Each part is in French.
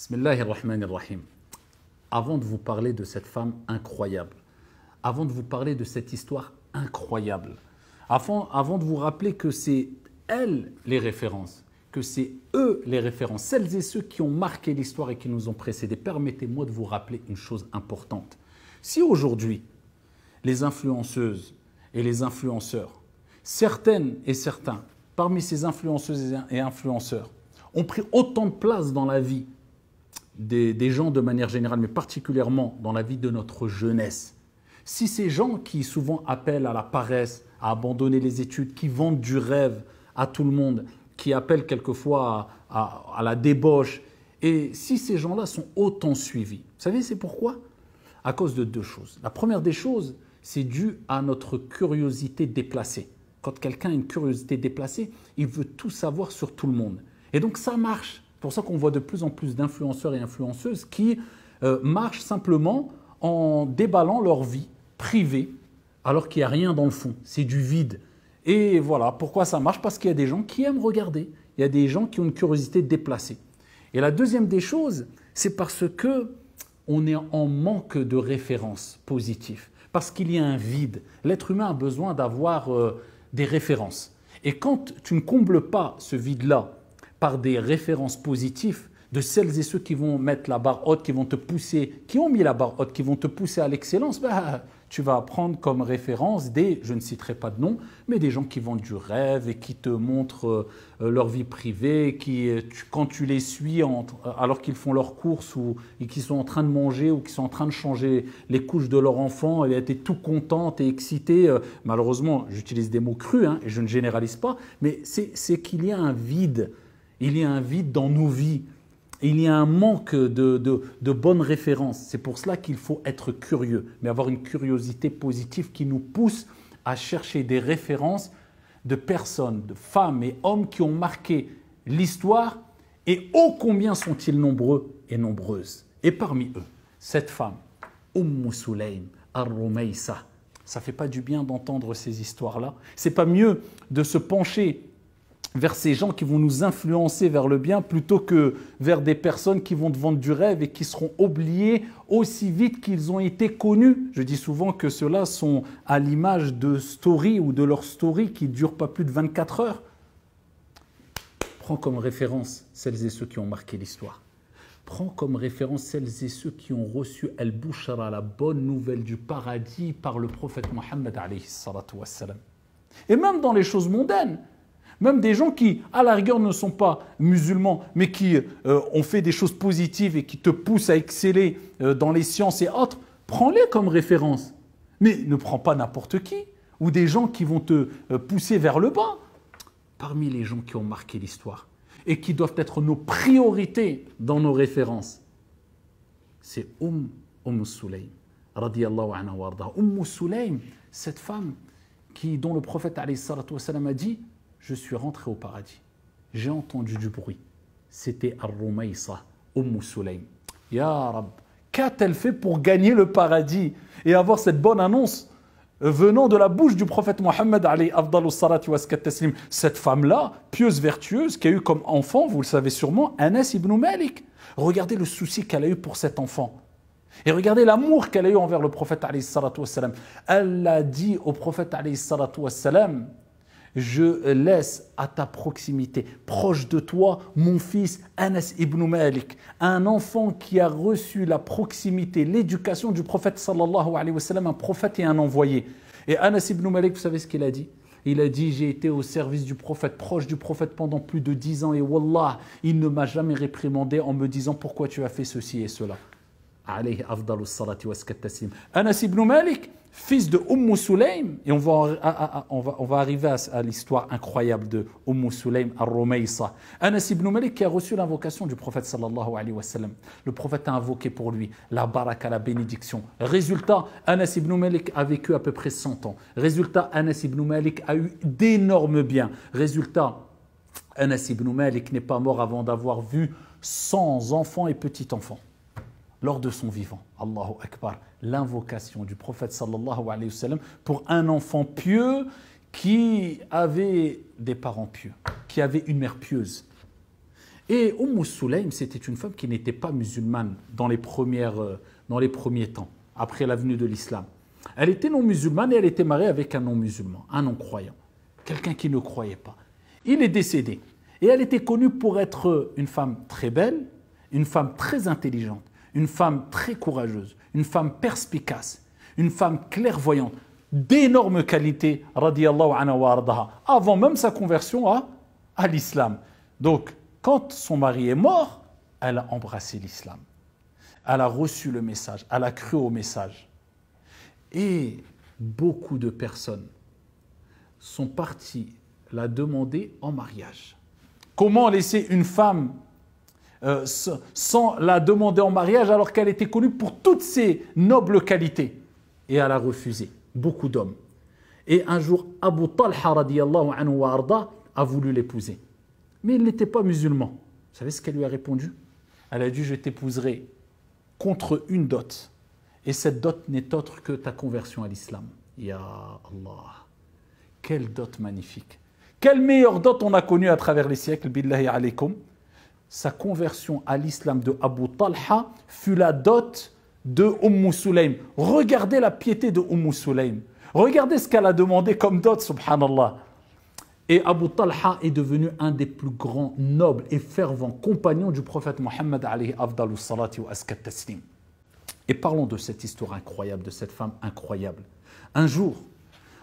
Bismillahirrahmanirrahim. Avant de vous parler de cette femme incroyable, avant de vous parler de cette histoire incroyable, avant de vous rappeler que c'est elles les références, que c'est eux les références, celles et ceux qui ont marqué l'histoire et qui nous ont précédés, permettez-moi de vous rappeler une chose importante. Si aujourd'hui, les influenceuses et les influenceurs, certaines et certains, parmi ces influenceuses et influenceurs, ont pris autant de place dans la vie des gens de manière générale, mais particulièrement dans la vie de notre jeunesse. Si ces gens qui souvent appellent à la paresse, à abandonner les études, qui vendent du rêve à tout le monde, qui appellent quelquefois à la débauche, et si ces gens-là sont autant suivis, vous savez c'est pourquoi? À cause de deux choses. La première des choses, c'est dû à notre curiosité déplacée. Quand quelqu'un a une curiosité déplacée, il veut tout savoir sur tout le monde. Et donc ça marche. C'est pour ça qu'on voit de plus en plus d'influenceurs et influenceuses qui marchent simplement en déballant leur vie privée alors qu'il n'y a rien dans le fond. C'est du vide. Et voilà, pourquoi ça marche? Parce qu'il y a des gens qui aiment regarder. Il y a des gens qui ont une curiosité déplacée. Et la deuxième des choses, c'est parce qu'on est en manque de références positives. Parce qu'il y a un vide. L'être humain a besoin d'avoir des références. Et quand tu ne combles pas ce vide-là par des références positives de celles et ceux qui vont mettre la barre haute, qui vont te pousser, qui ont mis la barre haute, qui vont te pousser à l'excellence, tu vas prendre comme référence des, je ne citerai pas de nom, mais des gens qui vendent du rêve et qui te montrent leur vie privée, quand tu les suis alors qu'ils font leurs courses et qu'ils sont en train de manger ou qu'ils sont en train de changer les couches de leur enfant, et tu es tout contente et excitée. Malheureusement, j'utilise des mots crus et je ne généralise pas, mais c'est qu'il y a un vide. Il y a un vide dans nos vies. Il y a un manque de bonnes références. C'est pour cela qu'il faut être curieux, mais avoir une curiosité positive qui nous pousse à chercher des références de personnes, de femmes et hommes qui ont marqué l'histoire et ô combien sont-ils nombreux et nombreuses. Et parmi eux, cette femme, Sulaym al-Rumaysa. Ça ne fait pas du bien d'entendre ces histoires-là. Ce n'est pas mieux de se pencher vers ces gens qui vont nous influencer vers le bien plutôt que vers des personnes qui vont te vendre du rêve et qui seront oubliées aussi vite qu'ils ont été connus. Je dis souvent que ceux-là sont à l'image de story ou de leur story qui ne durent pas plus de 24 heures. Prends comme référence celles et ceux qui ont marqué l'histoire. Prends comme référence celles et ceux qui ont reçu al-Bushra, la bonne nouvelle du paradis par le prophète Mohammed alayhi salatu wassalam. Et même dans les choses mondaines, même des gens qui, à la rigueur, ne sont pas musulmans, mais qui ont fait des choses positives et qui te poussent à exceller dans les sciences et autres, prends-les comme référence. Mais ne prends pas n'importe qui, ou des gens qui vont te pousser vers le bas. Parmi les gens qui ont marqué l'histoire et qui doivent être nos priorités dans nos références, c'est Sulaym, radiyallahu anha wa arda. Sulaym, cette femme dont le prophète alayhi salatu wassalam a dit: je suis rentré au paradis. J'ai entendu du bruit. C'était Ar-Rumaysa, Sulaym. Ya Rab, qu'a-t-elle fait pour gagner le paradis et avoir cette bonne annonce venant de la bouche du prophète Mohammed alayhi afdalus salati wa taslim? Cette femme-là, pieuse, vertueuse, qui a eu comme enfant, vous le savez sûrement, Anas ibn Malik. Regardez le souci qu'elle a eu pour cet enfant. Et regardez l'amour qu'elle a eu envers le prophète alayhi salatu wassalam. Elle a dit au prophète alayhi salatu wassalam: je laisse à ta proximité, proche de toi, mon fils Anas ibn Malik, un enfant qui a reçu la proximité, l'éducation du prophète sallallahu alayhi wa sallam, un prophète et un envoyé. Et Anas ibn Malik, vous savez ce qu'il a dit? Il a dit: j'ai été au service du prophète, proche du prophète pendant plus de 10 ans et wallah, il ne m'a jamais réprimandé en me disant pourquoi tu as fait ceci et cela. Alayhi afdalus salati wa taslim. Anas ibn Malik, fils de Sulaym, et on va arriver à l'histoire incroyable de Sulaym al-Rumaysa. Anas ibn Malik qui a reçu l'invocation du prophète sallallahu alayhi wa sallam. Le prophète a invoqué pour lui la baraka, la bénédiction. Résultat, Anas ibn Malik a vécu à peu près 100 ans. Résultat, Anas ibn Malik a eu d'énormes biens. Résultat, Anas ibn Malik n'est pas mort avant d'avoir vu 100 enfants et petits-enfants. Lors de son vivant, Allahu Akbar, l'invocation du prophète sallallahu alayhi wa sallam pour un enfant pieux qui avait des parents pieux, qui avait une mère pieuse. Et Sulaym, c'était une femme qui n'était pas musulmane dans les premiers temps, après la venue de l'islam. Elle était non musulmane et elle était mariée avec un non-musulman, un non-croyant, quelqu'un qui ne croyait pas. Il est décédé. Et elle était connue pour être une femme très belle, une femme très intelligente, une femme très courageuse, une femme perspicace, une femme clairvoyante, d'énormes qualités, radiyallahu anha wa ardaha, avant même sa conversion à l'islam. Donc, quand son mari est mort, elle a embrassé l'islam. Elle a reçu le message, elle a cru au message. Et beaucoup de personnes sont parties la demander en mariage. Comment laisser une femme sans la demander en mariage alors qu'elle était connue pour toutes ses nobles qualités? Et elle a refusé, beaucoup d'hommes. Et un jour, Abu Talha radiyallahu anhu wa arda a voulu l'épouser. Mais il n'était pas musulman. Vous savez ce qu'elle lui a répondu? Elle a dit, je t'épouserai contre une dot. Et cette dot n'est autre que ta conversion à l'islam. Ya Allah, quelle dot magnifique. Quelle meilleure dot on a connue à travers les siècles, billahi alaykum. Sa conversion à l'islam de Abu Talha fut la dot de Sulaym. Regardez la piété de Sulaym. Regardez ce qu'elle a demandé comme dot, subhanallah. Et Abu Talha est devenu un des plus grands, nobles et fervents compagnons du prophète Mohammed alayhi afdalu salati wa askat taslim. Et parlons de cette histoire incroyable, de cette femme incroyable. Un jour,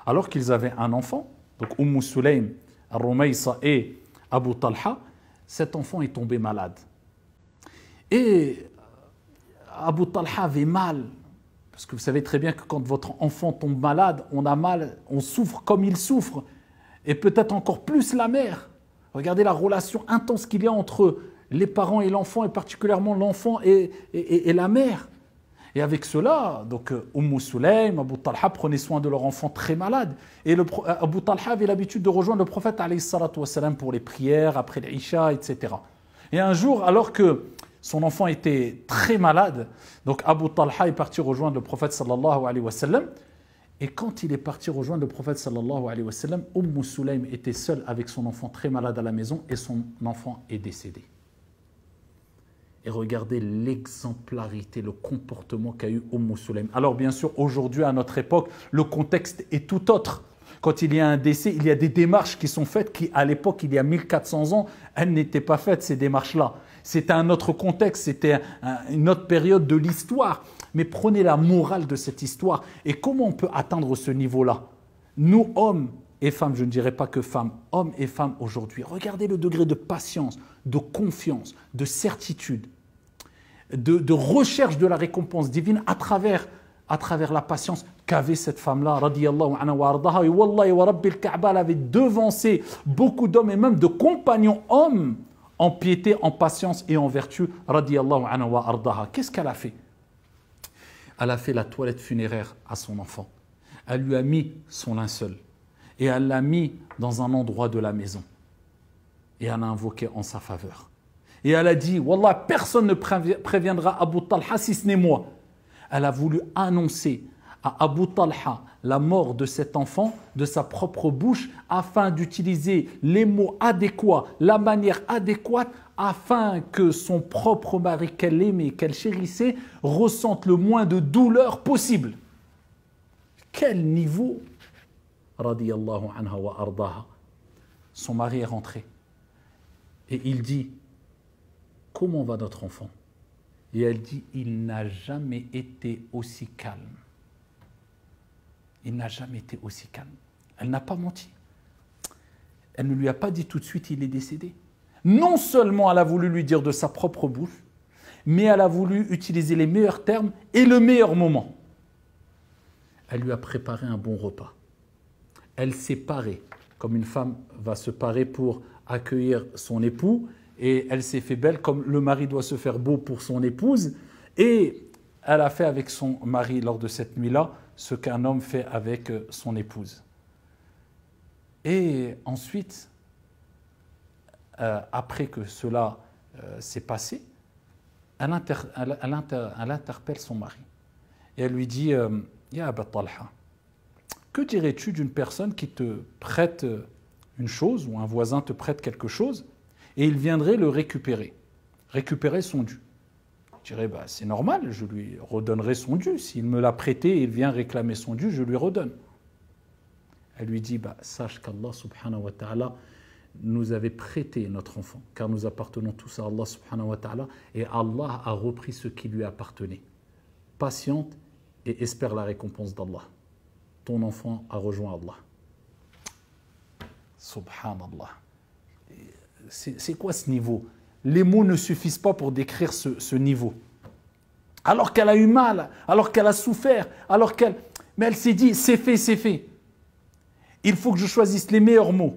alors qu'ils avaient un enfant, donc Sulaym, Al-Rumaysa et Abu Talha, cet enfant est tombé malade. Et Abu Talha avait mal, parce que vous savez très bien que quand votre enfant tombe malade, on a mal, on souffre comme il souffre, et peut-être encore plus la mère. Regardez la relation intense qu'il y a entre les parents et l'enfant, et particulièrement l'enfant et la mère. Et avec cela, donc Sulaym, Abu Talha prenaient soin de leur enfant très malade. Et Abu Talha avait l'habitude de rejoindre le prophète alayhi salatu wassalam pour les prières, après l'Isha, etc. Et un jour, alors que son enfant était très malade, donc Abu Talha est parti rejoindre le prophète sallallahu alayhi wa sallam. Et quand il est parti rejoindre le prophète sallallahu alayhi wa sallam, Sulaym était seule avec son enfant très malade à la maison et son enfant est décédé. Et regardez l'exemplarité, le comportement qu'a eu Sulaym. Alors bien sûr, aujourd'hui, à notre époque, le contexte est tout autre. Quand il y a un décès, il y a des démarches qui sont faites qui, à l'époque, il y a 1400 ans, elles n'étaient pas faites, ces démarches-là. C'était un autre contexte, c'était une autre période de l'histoire. Mais prenez la morale de cette histoire et comment on peut atteindre ce niveau-là. Nous, hommes et femmes, je ne dirais pas que femmes, hommes et femmes aujourd'hui, regardez le degré de patience, de confiance, de certitude, de recherche de la récompense divine à travers la patience qu'avait cette femme-là, radiyallahu anha wa ardaha. Et wallahi wa rabbil Ka'ba, elle avait devancé beaucoup d'hommes et même de compagnons hommes en piété, en patience et en vertu, radiyallahu anha wa ardaha. Qu'est-ce qu'elle a fait? Elle a fait la toilette funéraire à son enfant. Elle lui a mis son linceul et elle l'a mis dans un endroit de la maison. Et elle a invoqué en sa faveur. Et elle a dit, Wallah, personne ne préviendra Abu Talha si ce n'est moi. Elle a voulu annoncer à Abu Talha la mort de cet enfant de sa propre bouche afin d'utiliser les mots adéquats, la manière adéquate afin que son propre mari qu'elle aimait, qu'elle chérissait, ressente le moins de douleur possible. Quel niveau, radiyallahu anha wa ardaha. Son mari est rentré et il dit, comment va notre enfant? Et elle dit, il n'a jamais été aussi calme. Il n'a jamais été aussi calme. Elle n'a pas menti. Elle ne lui a pas dit tout de suite, il est décédé. Non seulement elle a voulu lui dire de sa propre bouche, mais elle a voulu utiliser les meilleurs termes et le meilleur moment. Elle lui a préparé un bon repas. Elle s'est parée, comme une femme va se parer pour accueillir son époux, et elle s'est fait belle comme le mari doit se faire beau pour son épouse. Et elle a fait avec son mari lors de cette nuit-là ce qu'un homme fait avec son épouse. Et ensuite, après que cela s'est passé, elle interpelle son mari. Et elle lui dit, Ya Aba Talha, que dirais-tu d'une personne qui te prête une chose, ou un voisin te prête quelque chose, et il viendrait le récupérer son dû. Je dirais, bah, c'est normal, je lui redonnerai son dû. S'il me l'a prêté et il vient réclamer son dû, je lui redonne. Elle lui dit, bah, sache qu'Allah subhanahu wa ta'ala nous avait prêté notre enfant, car nous appartenons tous à Allah subhanahu wa ta'ala, et Allah a repris ce qui lui appartenait. Patiente et espère la récompense d'Allah. Ton enfant a rejoint Allah. Subhanallah. C'est quoi ce niveau? Les mots ne suffisent pas pour décrire ce niveau. Alors qu'elle a eu mal, alors qu'elle a souffert, mais elle s'est dit, c'est fait, c'est fait. Il faut que je choisisse les meilleurs mots,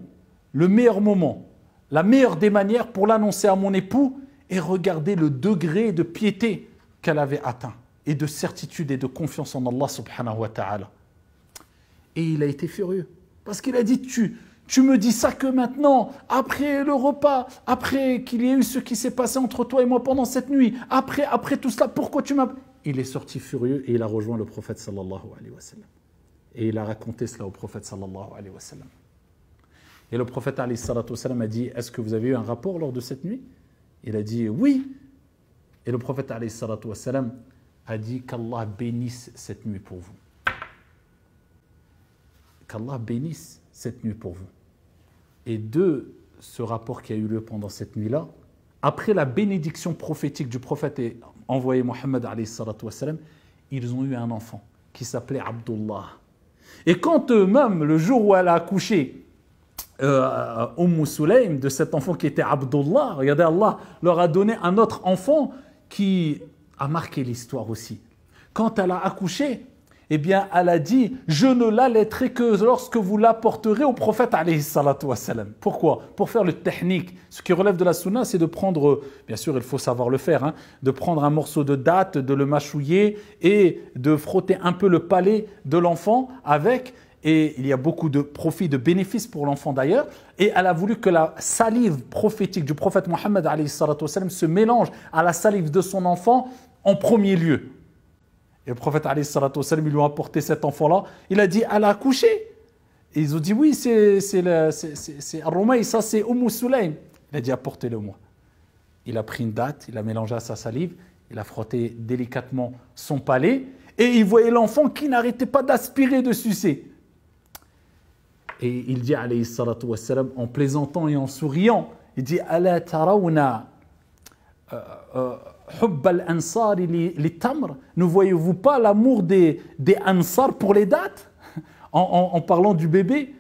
le meilleur moment, la meilleure des manières pour l'annoncer à mon époux et regarder le degré de piété qu'elle avait atteint et de certitude et de confiance en Allah subhanahu wa ta'ala. Et il a été furieux parce qu'il a dit, tu me dis ça que maintenant, après le repas, après qu'il y ait eu ce qui s'est passé entre toi et moi pendant cette nuit, après tout cela, pourquoi tu m'as... Il est sorti furieux et il a rejoint le prophète sallallahu alayhi wa sallam. Et il a raconté cela au prophète sallallahu alayhi wa sallam. Et le prophète alayhi salatu wa sallam a dit, est-ce que vous avez eu un rapport lors de cette nuit? Il a dit oui. Et le prophète alayhi salatu wa sallam a dit qu'Allah bénisse cette nuit pour vous. Qu'Allah bénisse cette nuit pour vous. Et de ce rapport qui a eu lieu pendant cette nuit-là, après la bénédiction prophétique du prophète et envoyé Mohammed alayhi salatu wa sallam, ils ont eu un enfant qui s'appelait Abdullah. Et quand même, le jour où elle a accouché, Sulaym, de cet enfant qui était Abdullah, regardez, Allah leur a donné un autre enfant qui a marqué l'histoire aussi. Quand elle a accouché, eh bien, elle a dit, je ne l'allaiterai que lorsque vous l'apporterez au prophète alayhi salatu wa salam. Pourquoi? Pour faire le technique. Ce qui relève de la sunna, c'est de prendre, bien sûr, il faut savoir le faire, hein, de prendre un morceau de date, de le mâchouiller et de frotter un peu le palais de l'enfant avec, et il y a beaucoup de profit, de bénéfices pour l'enfant d'ailleurs, et elle a voulu que la salive prophétique du prophète Mohammed alayhi salatu wa salam se mélange à la salive de son enfant en premier lieu. Et le prophète alayhi salatu wa salam, ils lui ont apporté cet enfant-là. Il a dit, elle a accouché. Et ils ont dit, oui, c'est Ar-Rumayh, ça c'est Sulaym. Il a dit, apportez-le-moi. Il a pris une date, il a mélangé à sa salive, il a frotté délicatement son palais, et il voyait l'enfant qui n'arrêtait pas d'aspirer, de sucer. Et il dit, alayhi salatu wa salam, en plaisantant et en souriant, il dit, ala tarawna ne voyez-vous pas l'amour des Ansar pour les dates en parlant du bébé?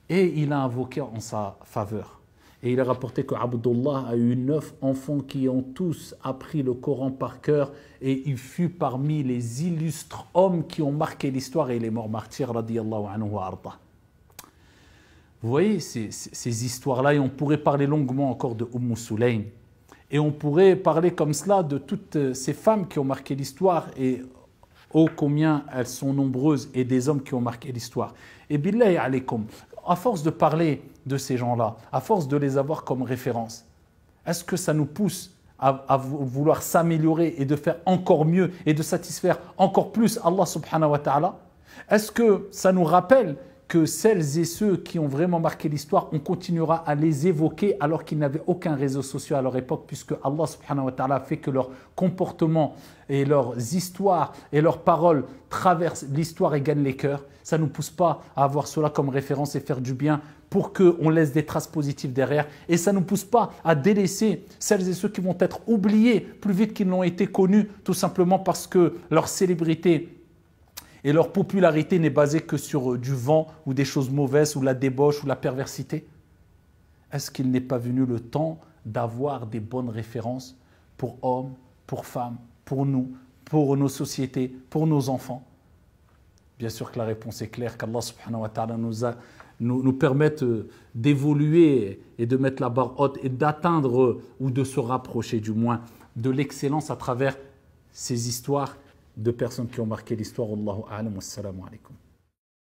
Et il a invoqué en sa faveur. Et il a rapporté que Abdullah a eu 9 enfants qui ont tous appris le Coran par cœur et il fut parmi les illustres hommes qui ont marqué l'histoire et il est mort martyr radiyallahu anhu wa arda. Vous voyez ces histoires-là et on pourrait parler longuement encore de Sulaym. Et on pourrait parler comme cela de toutes ces femmes qui ont marqué l'histoire et ô combien elles sont nombreuses et des hommes qui ont marqué l'histoire. Et billahi alaykum, à force de parler de ces gens-là, à force de les avoir comme référence, est-ce que ça nous pousse à vouloir s'améliorer et de faire encore mieux et de satisfaire encore plus Allah subhanahu wa ta'ala? Est-ce que ça nous rappelle que celles et ceux qui ont vraiment marqué l'histoire, on continuera à les évoquer alors qu'ils n'avaient aucun réseau social à leur époque, puisque Allah subhanahu wa ta'ala a fait que leur comportement et leurs histoires et leurs paroles traversent l'histoire et gagnent les cœurs. Ça ne nous pousse pas à avoir cela comme référence et faire du bien pour qu'on laisse des traces positives derrière. Et ça ne nous pousse pas à délaisser celles et ceux qui vont être oubliés plus vite qu'ils n'ont été connus, tout simplement parce que leur célébrité et leur popularité n'est basée que sur du vent ou des choses mauvaises ou la débauche ou la perversité. Est-ce qu'il n'est pas venu le temps d'avoir des bonnes références pour hommes, pour femmes, pour nous, pour nos sociétés, pour nos enfants? Bien sûr que la réponse est claire, qu'Allah subhanahu wa ta'ala nous permette d'évoluer et de mettre la barre haute et d'atteindre ou de se rapprocher du moins de l'excellence à travers ces histoires de personnes qui ont marqué l'histoire. Wallahu a'lam, wassalamu alaikum.